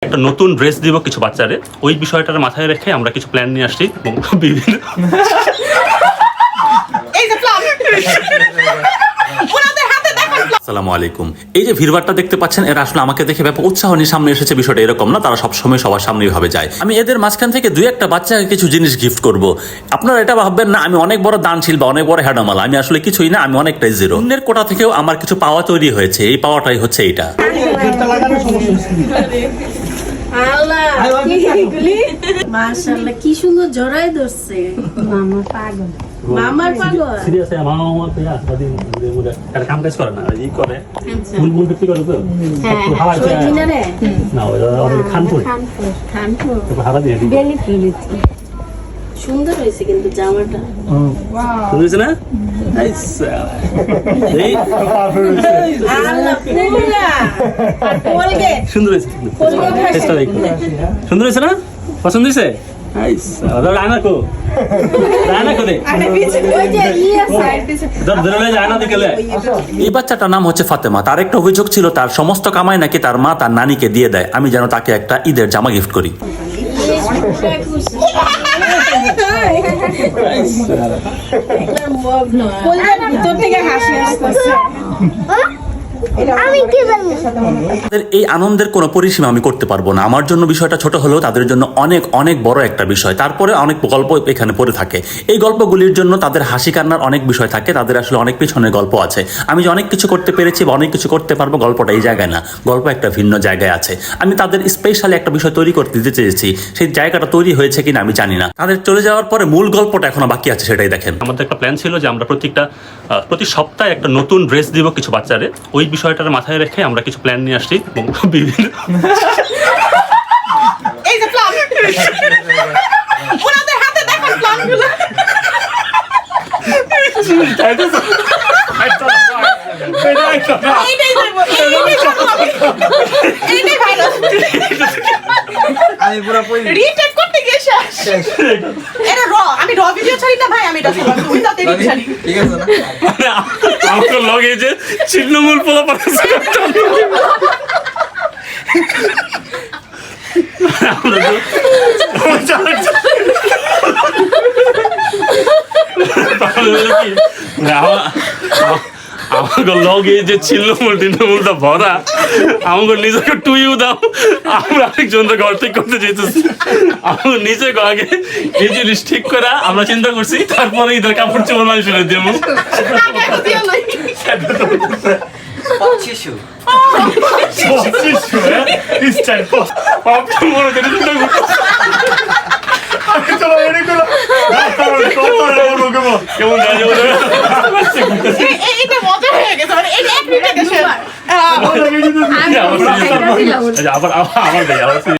একটা নতুন ড্রেস দিব কিছু বাচ্চারে, ওই বিষয়টার মাথায় রেখে আমরা কিছু প্ল্যান নিয়ে আসছি এবং বিভিন্ন আসসালামু আলাইকুম। এই যে ভিড়ভাড়টা দেখতে পাচ্ছেন, এরা আসলে আমাকে দেখে ব্যাপক উৎসাহ নিয়ে সামনে এসেছে। বিষয়টা এরকম না, তারা সবসময় সবার সামনেই ভাবে যায় আমি এদের মাঝখান থেকে দুই একটা বাচ্চাকে কিছু জিনিস গিফট করব। আপনারা এটা ভাববেন না আমি অনেক বড় দানশীল বা অনেক বড় হ্যাডামাল, আমি আসলে কিছুই না, আমি অনেকটাই জিরো। অন্যের কোটা থেকেও আমার কিছু পাওয়া তৈরি হয়েছে, এই পাওয়াটাই হচ্ছে এইটা। মাশাআল্লাহ কি সুন্দর জড়ায় ধরছে। মামা পাগল, মামার পাগল। সিরিয়াসলি মামা তো আর কাম কাজ করে না, এই করে ফুল ফুল বিক্রি করে তো হাওয়া চায় না, ওরা খানপুর হারা দিয়ে বেলি ফুল সুন্দর হয়েছে কিন্তু জামাটা। সুন্দর হয়েছে না? সুন্দর হয়েছে, সুন্দর হয়েছে না? পছন্দ হয়েছে? এই বাচ্চাটার নাম হচ্ছে ফাতেমা। তার একটা অভিযোগ ছিল তার সমস্ত কামাই নাকি তার মা তার নানিকে দিয়ে দেয়, আমি যেন তাকে একটা ঈদের জামা গিফট করি। এই আনন্দের কোনো পরিসীমা আমি করতে পারবো না। আমার জন্য বিষয়টা ছোট হলেও তাদের জন্য অনেক অনেক বড় একটা বিষয়। তারপরে অনেক গল্প এখানে পড়ে থাকে। এই গল্পগুলির জন্য তাদের হাসি কান্নার অনেক বিষয় থাকে, তাদের আসলে অনেক পিছনের গল্প আছে। আমি যে অনেক কিছু করতে পেরেছি বা অনেক কিছু করতে পারবো, গল্পটা এই জায়গায় না, গল্প একটা ভিন্ন জায়গায় আছে। আমি তাদের স্পেশালি একটা বিষয় তৈরি করতে দিতে চেয়েছি, সেই জায়গাটা তৈরি হয়েছে কিনা আমি জানি না। তাদের চলে যাওয়ার পরে মূল গল্পটা এখনো বাকি আছে, সেটাই দেখেন। আমাদের একটা প্ল্যান ছিল যে আমরা প্রতি সপ্তাহে একটা নতুন ড্রেস দিব কিছু বাচ্চারে, ওই বিষয়টার মাথায় রেখে আমরা কিছু প্ল্যান নিয়ে আসছি এবং বিভিন্ন এই যে প্ল্যান ওনাদের হাতে দেখেন প্ল্যানগুলো। আমি পুরো রিটেক করতে গিয়ে শেষ। এটা আমি র ভিডিও ছাড়ি না ভাই, আমি এটা উইদাউট এডিট ছাড়ি। ঠিক আছে না? আমাকে লগে যে ছিন্নমূল পোলা পাঠাচ্ছে আমাকে লগে যে ছিন্নমূল টিন্নমূলটা ভরা, আমাকে নিজেকে টুইও দাও, আমরা আরেকজনকে ঘর ঠিক করতে যেতেছি। আমাকে নিজেকে আগে এই জিনিস ঠিক করা আমরা চিন্তা করছি, তারপরে ঈদের কাপড় চোপড় মানুষ ফেলে দিয়ে শিশু এইটা মজা হয়ে গেছে, মানে এই এক মিনিটে শেষ। আবার